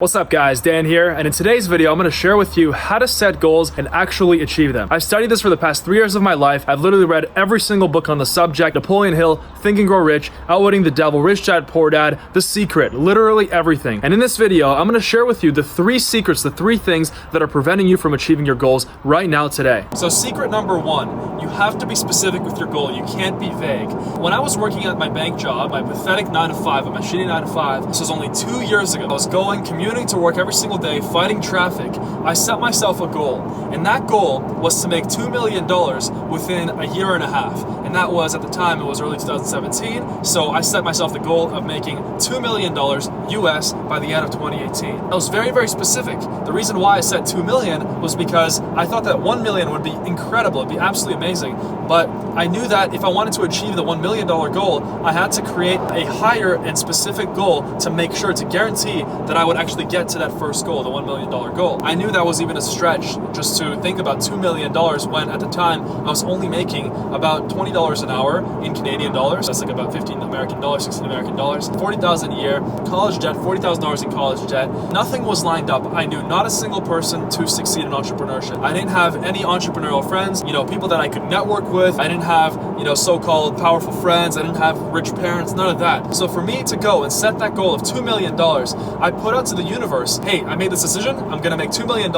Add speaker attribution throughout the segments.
Speaker 1: What's up guys, Dan here, and in today's video I'm going to share with you how to set goals and actually achieve them. I've studied this for the past 3 years of my life. I've literally read every single book on the subject: Napoleon Hill, Think and Grow Rich, Outwitting the Devil, Rich Dad Poor Dad, The Secret, literally everything. And in this video I'm going to share with you the 3 secrets, the 3 things that are preventing you from achieving your goals right now today. So secret number 1, you have to be specific with your goal. You can't be vague. When I was working at my bank job, my pathetic 9 to 5, my shitty 9 to 5, this was only 2 years ago. I was commuting to work every single day, fighting traffic. I set myself a goal, and that goal was to make $2 million within a year and a half. And that was, at the time, it was early 2017. So I set myself the goal of making $2 million US by the end of 2018. I was very, very specific. The reason why I set 2 million was because I thought that 1 million would be incredible. It'd be absolutely amazing. But I knew that if I wanted to achieve the $1 million goal, I had to create a higher and specific goal to make sure, to guarantee that I would actually get to that first goal, the $1 million goal. I knew that was even a stretch just to think about $2 million when at the time I was only making about $20 an hour in Canadian dollars. That's like about 15 American dollars, 16 American dollars, 40,000 a year, college debt, $40,000 in college debt. Nothing was lined up. I knew not a single person to succeed in entrepreneurship. I didn't have any entrepreneurial friends, people that I could network with. I didn't have, so-called powerful friends. I didn't have rich parents, none of that. So for me to go and set that goal of $2 million, I put out to the universe, hey, I made this decision, I'm gonna make $2 million,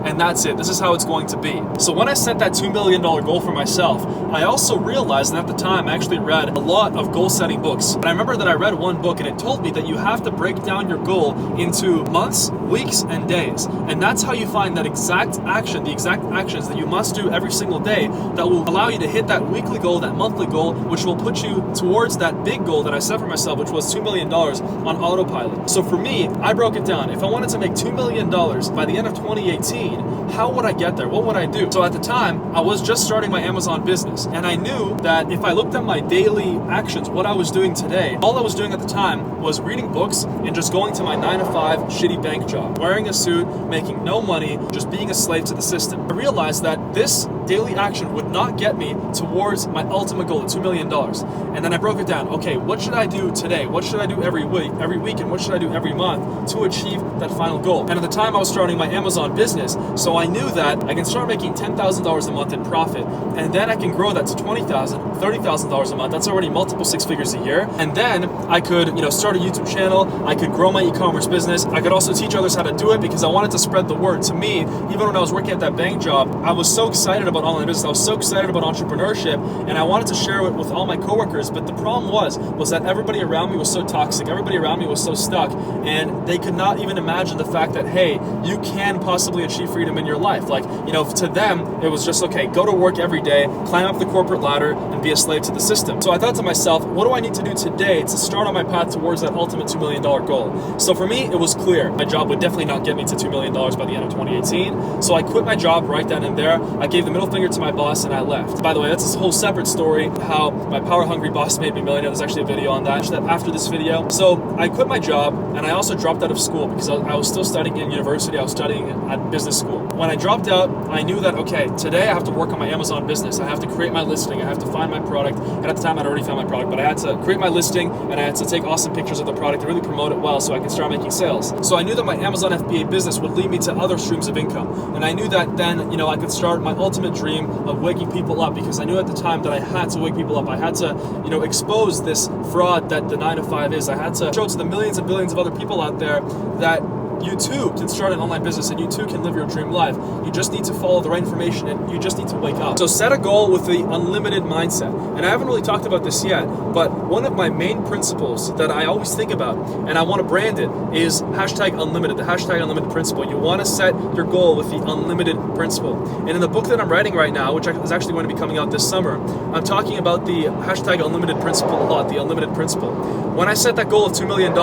Speaker 1: and that's it. This is how it's going to be. So when I set that $2 million goal for myself, I also realized, and at the time I actually read a lot of goal setting books. And I remember that I read one book and it told me that you have to break down your goal into months, weeks, and days. And that's how you find that exact action, the exact actions that you must do every single day that will allow you to hit that weekly goal, that monthly goal, which will put you towards that big goal that I set for myself, which was $2 million on AutoPilot. So for me, I broke it down. If I wanted to make $2 million by the end of 2018, how would I get there? What would I do? So at the time, I was just starting my Amazon business, and I knew that if I looked at my daily actions, what I was doing today, all I was doing at the time was reading books and just going to my 9 to 5 shitty bank job, wearing a suit, making no money, just being a slave to the system. I realized that this daily action would not get me towards my ultimate goal of $2 million. And then I broke it down. Okay, what should I do today? What should I do every week, and what should I do every month to achieve that final goal? And at the time I was starting my Amazon business, so I knew that I can start making $10,000 a month in profit, and then I can grow that to $20,000, $30,000 a month. That's already multiple 6 figures a year. And then I could, start a YouTube channel. I could grow my e-commerce business. I could also teach others how to do it because I wanted to spread the word. To me, even when I was working at that bank job, I was so excited about online business. I was so excited about entrepreneurship, and I wanted to share it with all my coworkers. But the problem was that everybody around me was so toxic. Everybody around me was so stuck, and they could not even imagine the fact that, hey, you can possibly achieve freedom in your life. To them, it was just, okay, go to work every day, climb up the corporate ladder, and be a slave to the system. So I thought to myself, what do I need to do today to start on my path towards that ultimate $2 million goal? So for me, it was clear. My job would definitely not get me to $2 million by the end of 2018. So I quit my job right then and there. I gave the middle finger to my boss and I left. By the way, that's a whole separate story, how my power-hungry boss made me a millionaire. There's actually a video on that after this video. So I quit my job, and I also dropped out of school because I was still studying in university. I was studying at business school. When I dropped out, I knew that, okay, today I have to work on my Amazon business. I have to create my listing. I have to find my product. And at the time, I'd already found my product, but I had to create my listing, and I had to take awesome pictures of the product and really promote it well so I could start making sales. So I knew that my Amazon FBA business would lead me to other streams of income. And I knew that then, I could start my ultimate dream of waking people up, because I knew at the time that I had to wake people up. I had to, expose this fraud that the 9 to 5 is. I had to show to the millions and billions of other people out there that you too can start an online business, and you too can live your dream life. You just need to follow the right information, and you just need to wake up. So set a goal with the unlimited mindset. And I haven't really talked about this yet, but one of my main principles that I always think about, and I want to brand it, is #unlimited, the #unlimited principle. You want to set your goal with the unlimited principle. And in the book that I'm writing right now, which is actually going to be coming out this summer, I'm talking about the #unlimited principle a lot, the unlimited principle. When I set that goal of $2 million,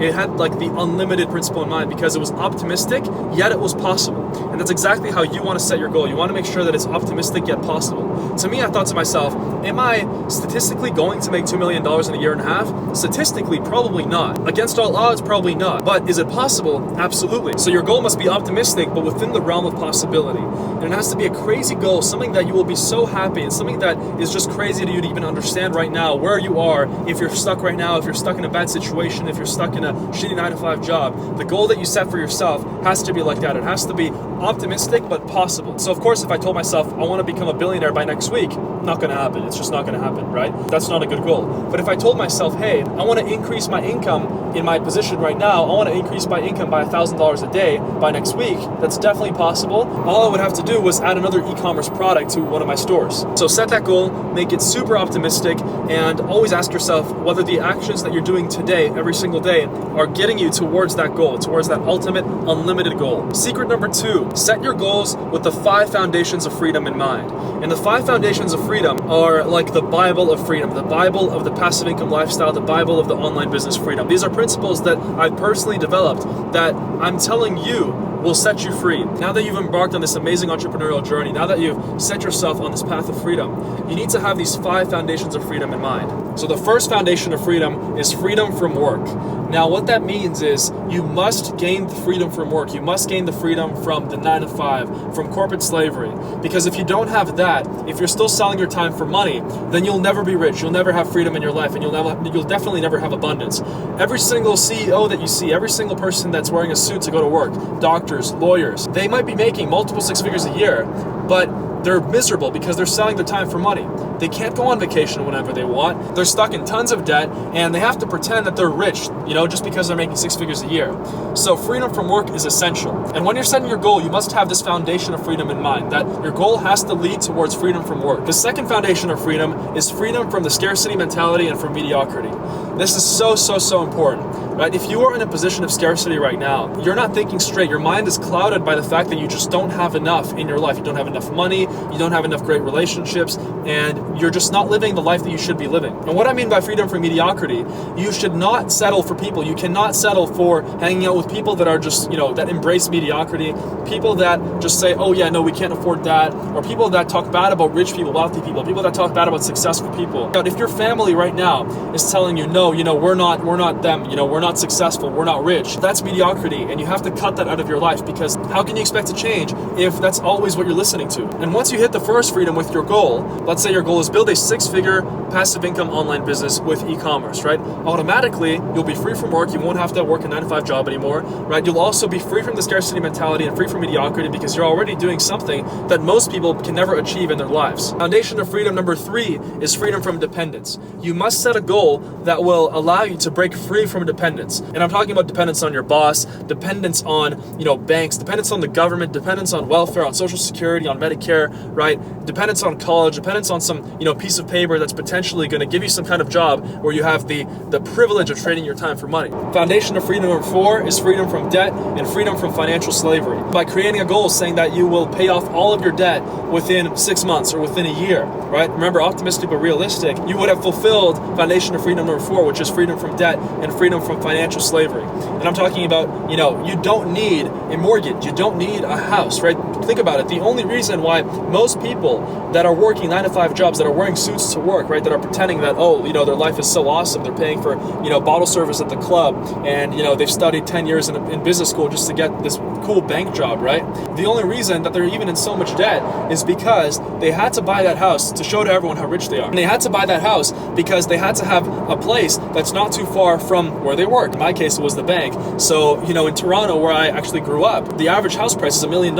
Speaker 1: it had the unlimited principle in mind, because it was optimistic, yet it was possible. And that's exactly how you want to set your goal. You want to make sure that it's optimistic yet possible. To me, I thought to myself, am I statistically going to make $2 million in a year and a half? Statistically, probably not. Against all odds, probably not. But is it possible? Absolutely. So your goal must be optimistic, but within the realm of possibility. And it has to be a crazy goal, something that you will be so happy, and something that is just crazy to you to even understand right now where you are. If you're stuck right now, if you're stuck in a bad situation, if you're stuck in a shitty 9 to 5 job, the goal that you set for yourself has to be like that. It has to be optimistic but possible. So of course, if I told myself I want to become a billionaire by next week, not going to happen. It's just not going to happen, right? That's not a good goal. But if I told myself, hey, I want to increase my income in my position right now, I want to increase my income by $1,000 a day by next week, that's definitely possible. All I would have to do was add another e-commerce product to one of my stores. So set that goal, make it super optimistic, and always ask yourself whether the actions that you're doing today, every single day, are getting you towards that goal, towards that ultimate unlimited goal. Secret number 2, set your goals with the 5 foundations of freedom in mind. And the 5 foundations of freedom are like the Bible of freedom, the Bible of the passive income lifestyle, the Bible of the online business freedom. These are principles that I personally developed that I'm telling you will set you free. Now that you've embarked on this amazing entrepreneurial journey, now that you've set yourself on this path of freedom, you need to have these 5 foundations of freedom in mind. So the first foundation of freedom is freedom from work. Now what that means is you must gain the freedom from work. You must gain the freedom from the 9 to 5, from corporate slavery. Because if you don't have that, if you're still selling your time for money, then you'll never be rich. You'll never have freedom in your life, and you'll definitely never have abundance. Every single CEO that you see, every single person that's wearing a suit to go to work, doctors, lawyers, they might be making multiple 6 figures a year, but they're miserable because they're selling their time for money. They can't go on vacation whenever they want. They're stuck in tons of debt, and they have to pretend that they're rich, just because they're making 6 figures a year. So freedom from work is essential. And when you're setting your goal, you must have this foundation of freedom in mind, that your goal has to lead towards freedom from work. The second foundation of freedom is freedom from the scarcity mentality and from mediocrity. This is so important, right? If you are in a position of scarcity right now, you're not thinking straight. Your mind is clouded by the fact that you just don't have enough in your life. You don't have enough money, you don't have enough great relationships, and you're just not living the life that you should be living. And what I mean by freedom from mediocrity, you should not settle for people. You cannot settle for hanging out with people that are just, that embrace mediocrity, people that just say, oh yeah, no, we can't afford that, or people that talk bad about rich people, wealthy people, people that talk bad about successful people. If your family right now is telling you, no, we're not them, we're not successful, we're not rich, that's mediocrity, and you have to cut that out of your life, because how can you expect to change if that's always what you're listening to? And once you hit the first freedom with your goal, let's say your goal is build a 6-figure passive income online business with e-commerce, right? Automatically, you'll be free from work. You won't have to work a 9 to 5 job anymore, right? You'll also be free from the scarcity mentality and free from mediocrity, because you're already doing something that most people can never achieve in their lives. Foundation of freedom number 3 is freedom from dependence. You must set a goal that will allow you to break free from dependence. And I'm talking about dependence on your boss, dependence on, banks, dependence on the government, dependence on welfare, on Social Security, on Medicare, right? Dependence on college, dependence on some, piece of paper that's potentially going to give you some kind of job where you have the privilege of trading your time for money. Foundation of freedom number 4 is freedom from debt and freedom from financial slavery. By creating a goal saying that you will pay off all of your debt within 6 months or within a year, right? Remember, optimistic but realistic, you would have fulfilled foundation of freedom number 4, which is freedom from debt and freedom from financial slavery. And I'm talking about, you don't need a mortgage, you don't need a house, right? Think about it. The only reason why most people that are working 9 to 5 jobs, that are wearing suits to work, right, that are pretending that, their life is so awesome, they're paying for, bottle service at the club, and, they've studied 10 years in business school just to get this cool bank job, right? The only reason that they're even in so much debt is because they had to buy that house to show to everyone how rich they are. And they had to buy that house because they had to have a place that's not too far from where they work. In my case, it was the bank. So, in Toronto, where I actually grew up, the average house price is $1 million.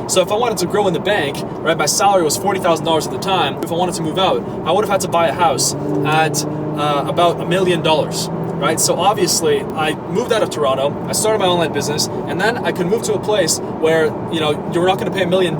Speaker 1: So if I wanted to grow in the bank, right, my salary was $40,000 at the time. If I wanted to move out, I would have had to buy a house at about $1 million. Right? So obviously, I moved out of Toronto, I started my online business, and then I could move to a place where, you're not going to pay $1 million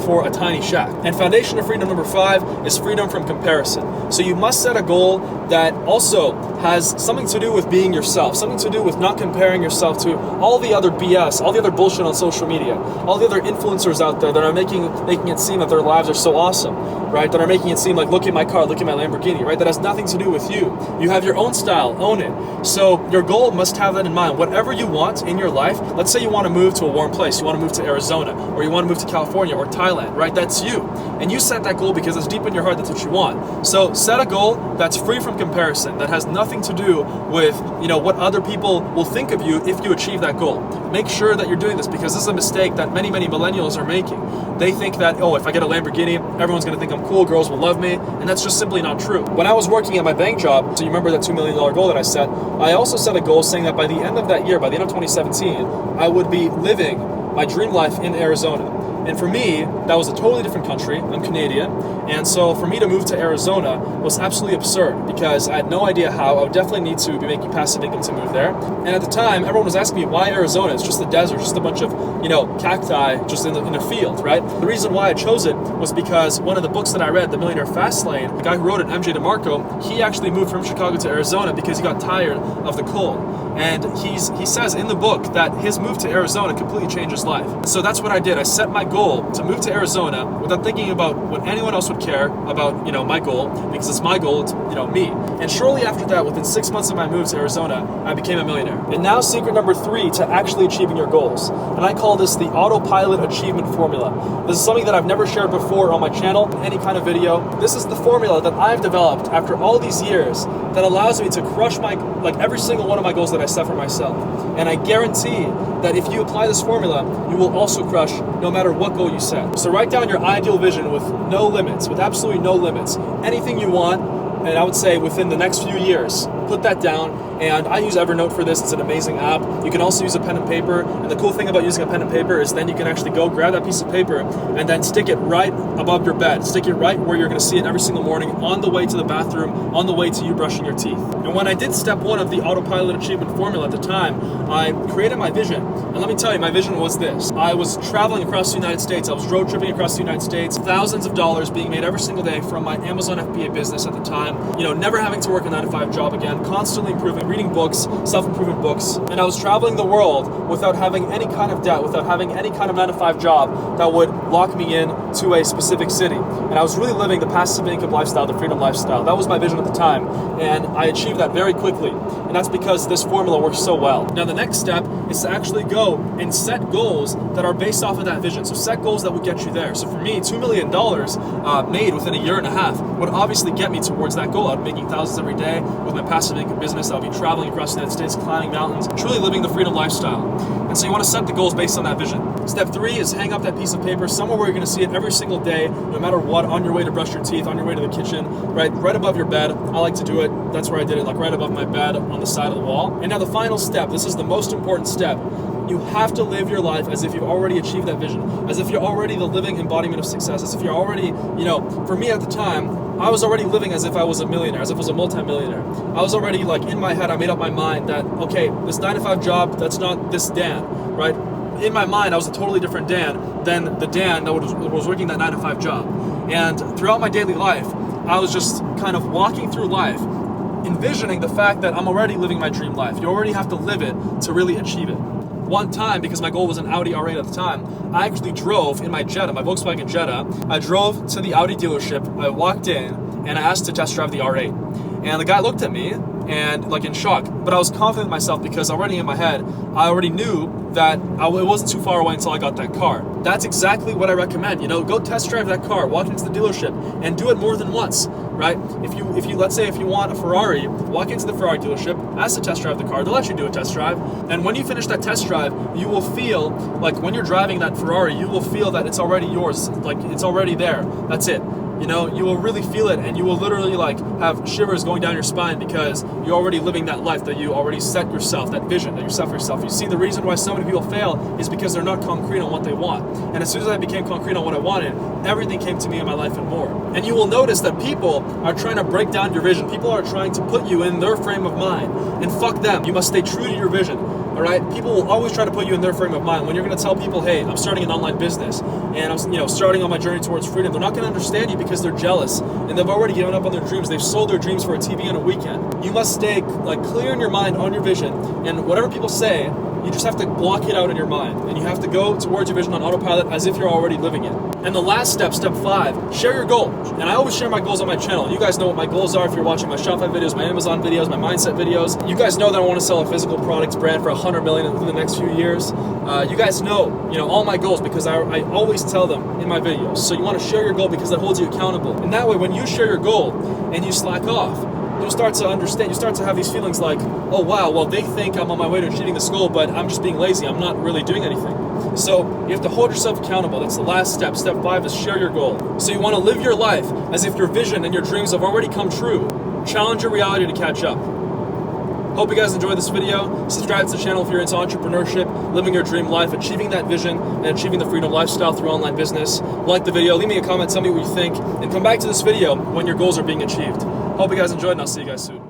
Speaker 1: for a tiny shack. And foundation of freedom number 5 is freedom from comparison. So you must set a goal that also has something to do with being yourself, something to do with not comparing yourself to all the other BS, all the other bullshit on social media, all the other influencers out there that are making it seem that their lives are so awesome, right? That are making it seem like, look at my car, look at my Lamborghini, right? That has nothing to do with you. You have your own style, own it. So your goal must have that in mind. Whatever you want in your life, let's say you want to move to a warm place, you want to move to Arizona, or you want to move to California or Thailand, right? That's you. And you set that goal because it's deep in your heart, that's what you want. So set a goal that's free from comparison, that has nothing to do with, what other people will think of you if you achieve that goal. Make sure that you're doing this, because this is a mistake that many millennials are making. They think that, if I get a Lamborghini, everyone's going to think I'm cool, girls will love me, and that's just simply not true. When I was working at my bank job, so you remember that $2 million goal that I set, set, I also set a goal saying that by the end of that year, by the end of 2017, I would be living my dream life in Arizona. And for me, that was a totally different country. I'm Canadian. And so for me to move to Arizona was absolutely absurd because I had no idea how. I would definitely need to be making passive income to move there. And at the time, everyone was asking me, why Arizona? It's just the desert, just a bunch of, cacti just in a field, right? The reason why I chose it was because one of the books that I read, The Millionaire Fast Lane, the guy who wrote it, MJ DeMarco, he actually moved from Chicago to Arizona because he got tired of the cold. And he says in the book that his move to Arizona completely changed his life. So that's what I did. I set my goal to move to Arizona without thinking about what anyone else would care about, my goal, because it's my goal, it's, me. And shortly after that, within 6 months of my move to Arizona, I became a millionaire. And now secret number 3 to actually achieving your goals. And I call this the AutoPilot achievement formula. This is something that I've never shared before on my channel, in any kind of video. This is the formula that I've developed after all these years that allows me to crush every single one of my goals that I set for myself. And I guarantee that if you apply this formula, you will also crush no matter what goal you set. So write down your ideal vision with no limits, with absolutely no limits. Anything you want, and I would say within the next few years, put that down. And I use Evernote for this. It's an amazing app. You can also use a pen and paper. And the cool thing about using a pen and paper is then you can actually go grab that piece of paper and then stick it right above your bed. Stick it right where you're going to see it every single morning on the way to the bathroom, on the way to you brushing your teeth. And when I did step 1 of the AutoPilot achievement formula at the time, I created my vision. And let me tell you, my vision was this. I was traveling across the United States. I was road tripping across the United States. Thousands of dollars being made every single day from my Amazon FBA business at the time. Never having to work a 9-to-5 job again. Constantly improving, reading books, self-improvement books. And I was traveling the world without having any kind of debt, without having any kind of 9-to-5 job that would lock me in to a specific city. And I was really living the passive income lifestyle, the freedom lifestyle. That was my vision at the time. And I achieved that very quickly. And that's because this formula works so well. Now, the next step is to actually go and set goals that are based off of that vision. So set goals that would get you there. So for me, $2 million made within a year and a half would obviously get me towards that goal. I'd be making thousands every day with my passive income business. I'll be traveling across the United States, climbing mountains, truly living the freedom lifestyle. And so you want to set the goals based on that vision. Step 3 is hang up that piece of paper somewhere where you're going to see it every single day, no matter what, on your way to brush your teeth, on your way to the kitchen, right above your bed. I like to do it. That's where I did it, right above my bed on the side of the wall. And now the final step, this is the most important step. You have to live your life as if you've already achieved that vision, as if you're already the living embodiment of success, as if you're already, for me at the time, I was already living as if I was a millionaire, as if I was a multi-millionaire. I was already in my head, I made up my mind that, okay, this 9-to-5 job, that's not this Dan, right? In my mind, I was a totally different Dan than the Dan that was working that 9-to-5 job. And throughout my daily life, I was just kind of walking through life, envisioning the fact that I'm already living my dream life. You already have to live it to really achieve it. One time, because my goal was an Audi R8 at the time, I actually drove in my Jetta, my Volkswagen Jetta. I drove to the Audi dealership, I walked in, and I asked to test drive the R8. And the guy looked at me, and in shock. But I was confident in myself because already in my head, I already knew that it wasn't too far away until I got that car. That's exactly what I recommend. Go test drive that car, walk into the dealership, and do it more than once, right? If you let's say if you want a Ferrari, walk into the Ferrari dealership, ask to test drive the car. They'll let you do a test drive, and when you finish that test drive, you will feel like when you're driving that Ferrari, you will feel that it's already yours, it's already there. That's it. You will really feel it, and you will literally have shivers going down your spine because you're already living that life that you already set yourself, that vision that you set for yourself. You see, the reason why so many people fail is because they're not concrete on what they want. And as soon as I became concrete on what I wanted, everything came to me in my life and more. And you will notice that people are trying to break down your vision. People are trying to put you in their frame of mind. And fuck them. You must stay true to your vision. All right, people will always try to put you in their frame of mind. When you're going to tell people, hey, I'm starting an online business and I'm starting on my journey towards freedom, they're not going to understand you because they're jealous and they've already given up on their dreams. They've sold their dreams for a TV on a weekend. You must stay clear in your mind on your vision, and whatever people say, you just have to block it out in your mind, and you have to go towards your vision on autopilot as if you're already living it. And the last step, step 5, share your goal. And I always share my goals on my channel. You guys know what my goals are if you're watching my Shopify videos, my Amazon videos, my mindset videos. You guys know that I want to sell a physical products brand for $100 million within the next few years. You guys know, all my goals because I always tell them in my videos. So you want to share your goal because that holds you accountable. And that way, when you share your goal and you slack off, you'll start to understand, you start to have these feelings like, oh wow, well they think I'm on my way to achieving this goal, but I'm just being lazy, I'm not really doing anything. So you have to hold yourself accountable. That's the last step. Step 5 is share your goal. So you want to live your life as if your vision and your dreams have already come true. Challenge your reality to catch up. Hope you guys enjoyed this video. Subscribe to the channel if you're into entrepreneurship, living your dream life, achieving that vision, and achieving the freedom lifestyle through online business. Like the video, leave me a comment, tell me what you think, and come back to this video when your goals are being achieved. Hope you guys enjoyed, and I'll see you guys soon.